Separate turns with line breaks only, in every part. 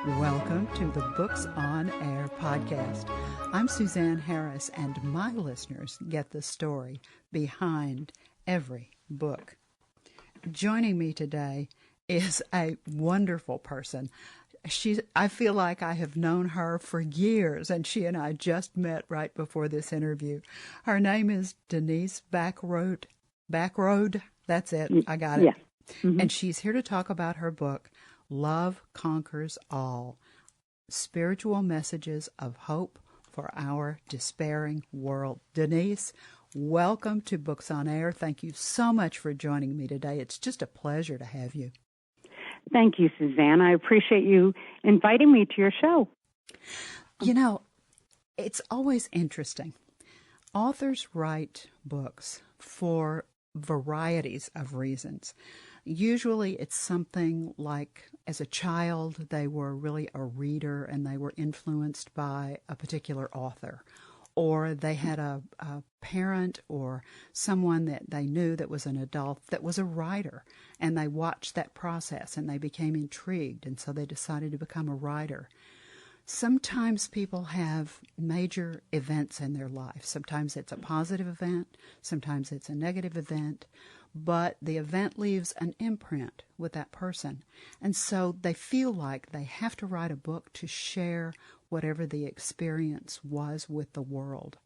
Welcome to the Books on Air podcast. I'm Suzanne Harris, and my listeners get the story behind every book. Joining me today is a wonderful person. I feel like I have known her for years, and she and I just met right before this interview. Her name is Denise Bachrodt. That's it. I got it.
Yeah. Mm-hmm.
And she's here to talk about her book, Love Conquers All, Spiritual Messages of Hope for Our Despairing World. Denise, welcome to Books on Air. Thank you so much for joining me today. It's just a pleasure to have you.
Thank you, Suzanne. I appreciate you inviting me to your show.
You know, it's always interesting. Authors write books for varieties of reasons. Usually it's something like, as a child, they were really a reader and they were influenced by a particular author. Or they had a parent or someone that they knew that was an adult that was a writer. And they watched that process and they became intrigued. And so they decided to become a writer. Sometimes people have major events in their life. Sometimes it's a positive event. Sometimes it's a negative event. But the event leaves an imprint with that person. And so they feel like they have to write a book to share whatever the experience was with the world.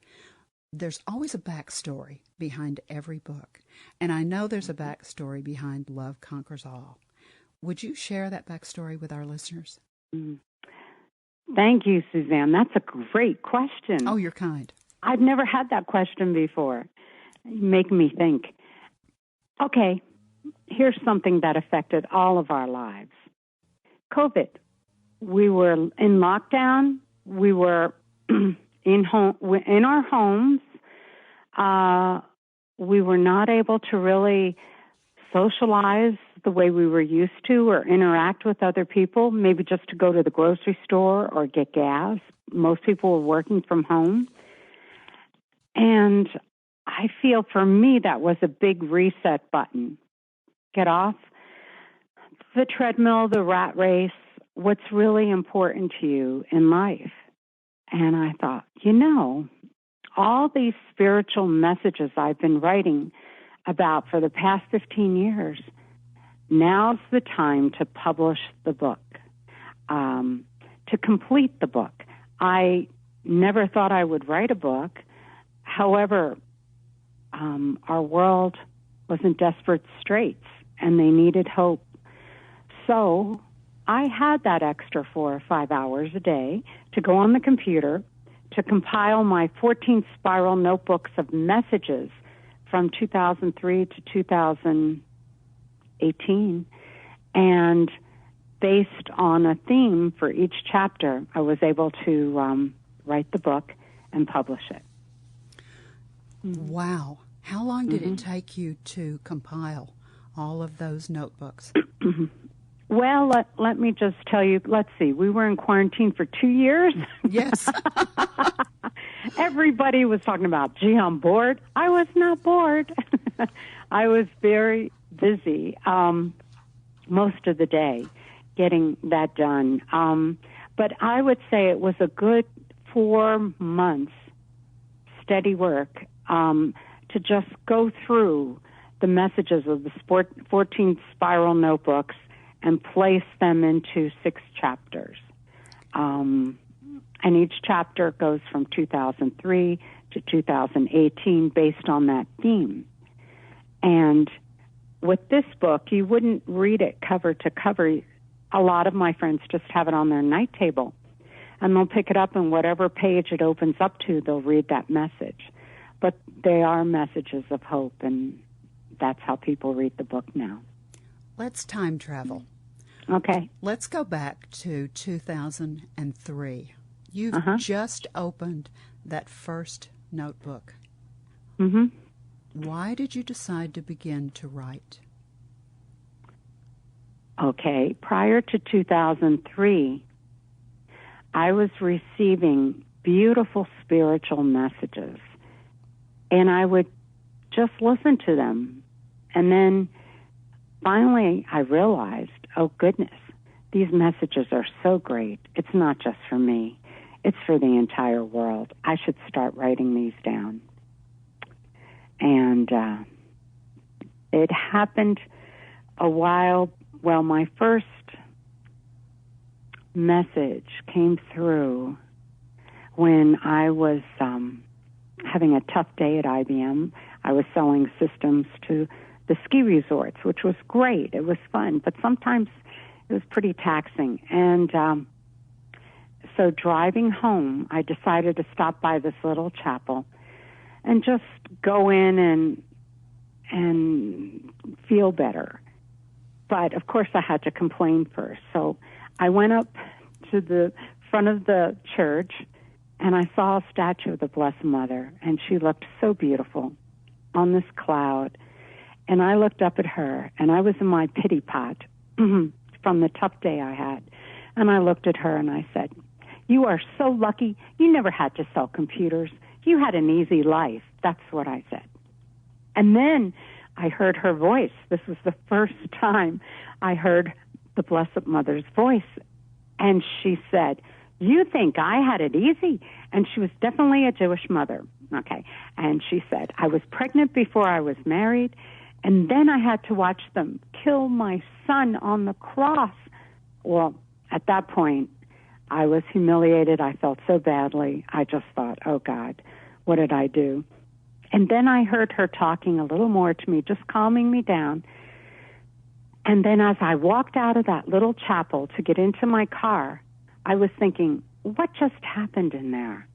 There's always a backstory behind every book. And I know there's a backstory behind Love Conquers All. Would you share that backstory with our listeners?
Thank you, Suzanne. That's a great question.
Oh, you're kind.
I've never had that question before. You make me think. Okay, here's something that affected all of our lives. COVID. We were in lockdown. We were in our homes. We were not able to really socialize the way we were used to or interact with other people, maybe just to go to the grocery store or get gas. Most people were working from home. And I feel for me that was a big reset button. Get off the treadmill, the rat race, what's really important to you in life. And I thought, all these spiritual messages I've been writing about for the past 15 years, now's the time to publish the book, to complete the book. I never thought I would write a book. However, our world was in desperate straits, and they needed hope. So I had that extra 4 or 5 hours a day to go on the computer to compile my 14 spiral notebooks of messages from 2003 to 2018. And based on a theme for each chapter, I was able to write the book and publish it.
Wow. How long did it take you to compile all of those notebooks?
Well, let me just tell you, let's see, we were in quarantine for 2 years.
Yes.
Everybody was talking about, gee, I'm bored. I was not bored. I was very busy most of the day getting that done. But I would say it was a good 4 months steady work to just go through the messages of the 14 spiral notebooks and place them into 6 chapters. And each chapter goes from 2003 to 2018 based on that theme. And with this book, you wouldn't read it cover to cover. A lot of my friends just have it on their night table, and they'll pick it up, and whatever page it opens up to, they'll read that message. But they are messages of hope, and that's how people read the book now.
Let's time travel.
Okay.
Let's go back to 2003. You've just opened that first notebook.
Mm-hmm.
Why did you decide to begin to write?
Okay. Prior to 2003, I was receiving beautiful spiritual messages, and I would just listen to them. And then finally I realized, oh goodness, these messages are so great. It's not just for me. It's for the entire world. I should start writing these down. And it happened a while. Well, my first message came through when I was having a tough day at IBM. I was selling systems to the ski resorts, which was great. It was fun, but sometimes it was pretty taxing. And so driving home, I decided to stop by this little chapel and just go in and feel better. But, of course, I had to complain first. So I went up to the front of the church, and I saw a statue of the Blessed Mother, and she looked so beautiful on this cloud. And I looked up at her, and I was in my pity pot from the tough day I had. And I looked at her, and I said, "You are so lucky. You never had to sell computers. You had an easy life." That's what I said. And then I heard her voice. This was the first time I heard the Blessed Mother's voice. And she said, "You think I had it easy?" And she was definitely a Jewish mother. Okay. And she said, "I was pregnant before I was married, and then I had to watch them kill my son on the cross." Well, at that point, I was humiliated. I felt so badly. I just thought, oh, God, what did I do? And then I heard her talking a little more to me, just calming me down. And then as I walked out of that little chapel to get into my car, I was thinking, what just happened in there?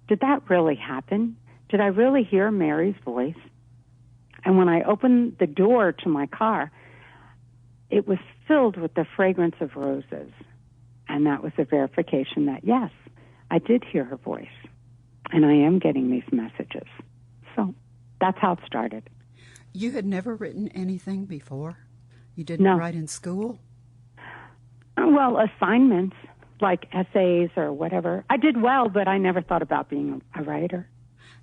Did that really happen? Did I really hear Mary's voice? And when I opened the door to my car, it was filled with the fragrance of roses. And that was a verification that, yes, I did hear her voice. And I am getting these messages. So that's how it started.
You had never written anything before? You didn't write in school?
Well, assignments, like essays or whatever. I did well, but I never thought about being a writer.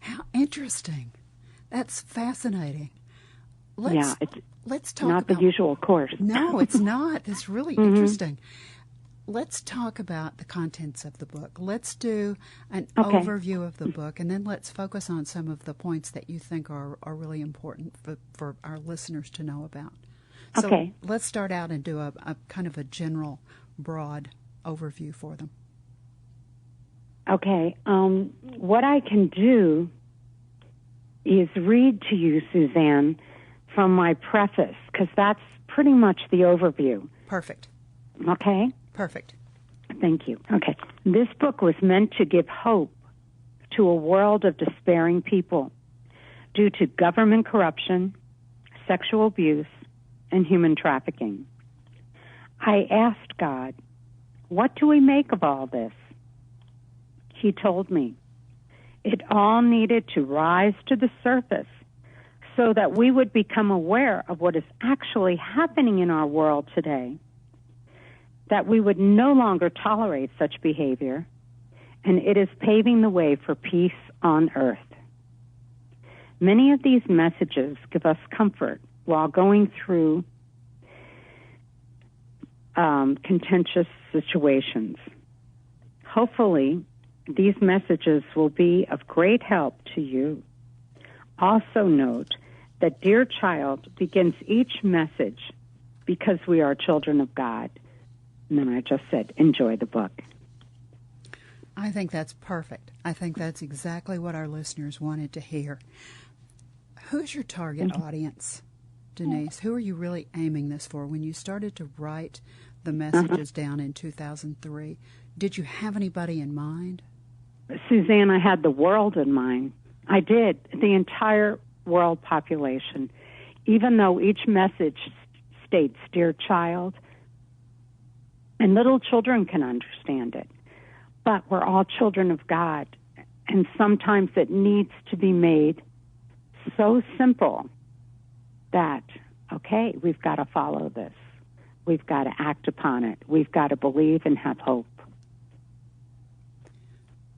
How interesting. That's fascinating. Let's talk
not
about...
the usual course.
No, it's not. It's really interesting. Let's talk about the contents of the book. Let's do an overview of the book, and then let's focus on some of the points that you think are really important for our listeners to know about. So let's start out and do a kind of a general, broad overview for them.
Okay. What I can do is read to you, Suzanne, from my preface, because that's pretty much the overview.
Perfect.
Okay?
Perfect.
Thank you. Okay. This book was meant to give hope to a world of despairing people due to government corruption, sexual abuse, and human trafficking. I asked God, what do we make of all this? He told me it all needed to rise to the surface so that we would become aware of what is actually happening in our world today, that we would no longer tolerate such behavior, and it is paving the way for peace on earth. Many of these messages give us comfort while going through contentious situations. Hopefully, these messages will be of great help to you. Also note that Dear Child begins each message because we are children of God. And then I just said, enjoy the book.
I think that's perfect. I think that's exactly what our listeners wanted to hear. Who's your target audience, Denise? Who are you really aiming this for? When you started to write the messages down in 2003, did you have anybody in mind?
Suzanne, I had the world in mind. I did, the entire world population. Even though each message states, Dear Child, and little children can understand it. But we're all children of God, and sometimes it needs to be made so simple that, okay, we've got to follow this. We've got to act upon it. We've got to believe and have hope.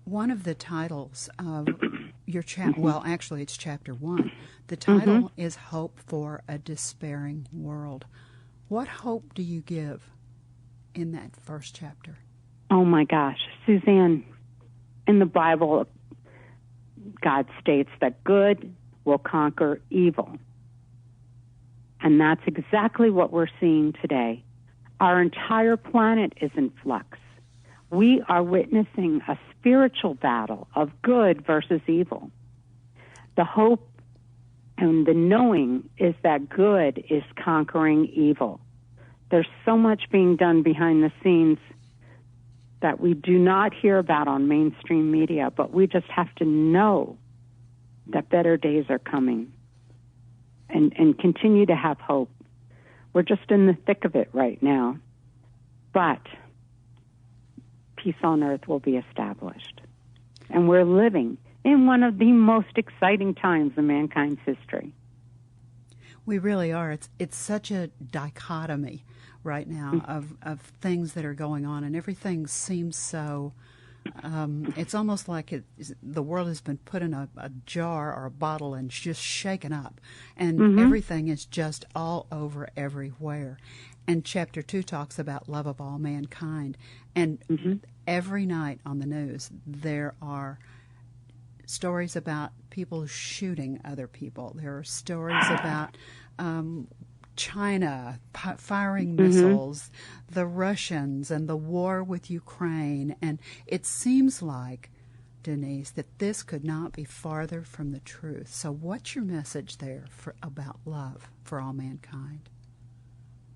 One of the titles of your chapter, well, actually it's chapter 1. The title is Hope for a Despairing World. What hope do you give? in that first chapter?
Oh, my gosh. Suzanne, in the Bible, God states that good will conquer evil. And that's exactly what we're seeing today. Our entire planet is in flux. We are witnessing a spiritual battle of good versus evil. The hope and the knowing is that good is conquering evil. There's so much being done behind the scenes that we do not hear about on mainstream media, but we just have to know that better days are coming and continue to have hope. We're just in the thick of it right now, but peace on earth will be established. And we're living in one of the most exciting times in mankind's history.
We really are. It's such a dichotomy right now of things that are going on, and everything seems so... it's almost like the world has been put in a jar or a bottle and just shaken up, and everything is just all over everywhere. And Chapter 2 talks about love of all mankind. And every night on the news, there are stories about people shooting other people. There are stories about China firing missiles, the Russians, and the war with Ukraine. And it seems like, Denise, that this could not be farther from the truth. So what's your message there about love for all mankind?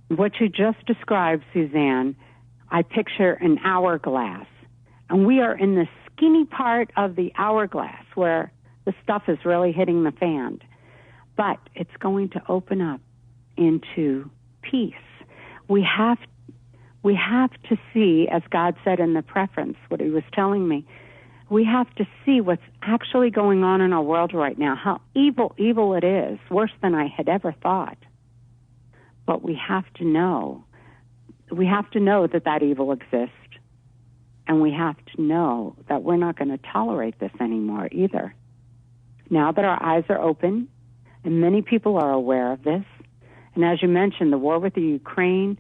What you just described, Suzanne, I picture an hourglass. And we are in the skinny part of the hourglass where the stuff is really hitting the fan. But it's going to open up into peace. We have to see, as God said in the preface, what he was telling me, we have to see what's actually going on in our world right now, how evil it is, worse than I had ever thought. But we have to know that evil exists, and we have to know that we're not going to tolerate this anymore either. Now that our eyes are open, and many people are aware of this, and as you mentioned, the war with the Ukraine,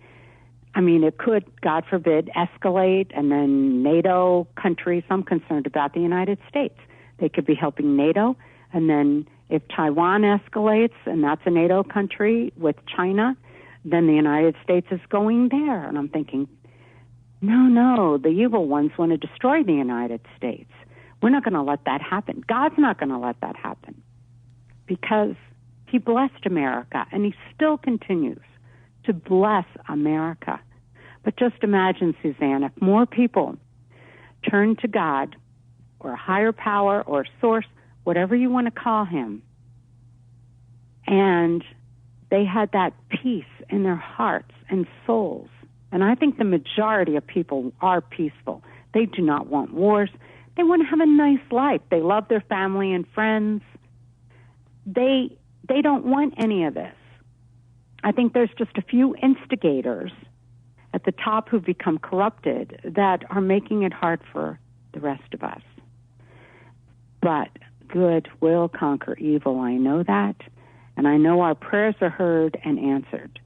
I mean, it could, God forbid, escalate, and then NATO countries, I'm concerned about the United States. They could be helping NATO, and then if Taiwan escalates, and that's a NATO country with China, then the United States is going there. And I'm thinking, no, the evil ones want to destroy the United States. We're not going to let that happen. God's not going to let that happen because he blessed America, and he still continues to bless America. But just imagine, Suzanne, if more people turn to God or a higher power or source, whatever you want to call him, and they had that peace in their hearts and souls. And I think the majority of people are peaceful. They do not want wars. They want to have a nice life. They love their family and friends. They don't want any of this. I think there's just a few instigators at the top who've become corrupted that are making it hard for the rest of us. But good will conquer evil. I know that. And I know our prayers are heard and answered.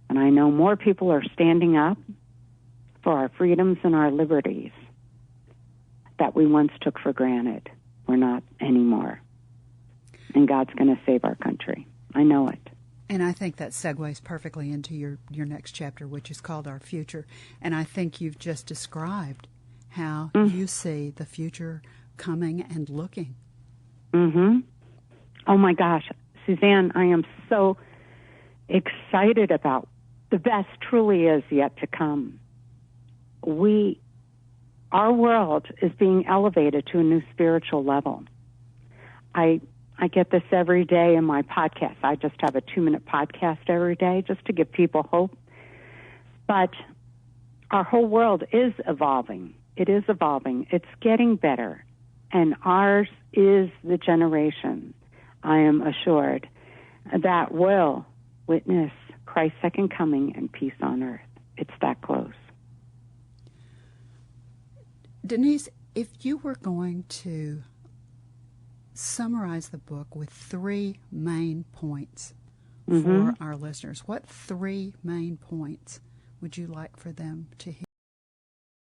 And I know more people are standing up for our freedoms and our liberties that we once took for granted. We're not anymore. And God's going to save our country. I know it.
And I think that segues perfectly into your next chapter, which is called Our Future. And I think you've just described how you see the future coming and looking.
Oh, my gosh. Suzanne, I am so excited about the best truly is yet to come. Our world is being elevated to a new spiritual level. I get this every day in my podcast. I just have a 2-minute podcast every day just to give people hope. But our whole world is evolving. It is evolving. It's getting better. And ours is the generation, I am assured, that will witness Christ's second coming and peace on earth. It's that close.
Denise, if you were going to summarize the book with 3 main points for our listeners, what 3 main points would you like for them to hear?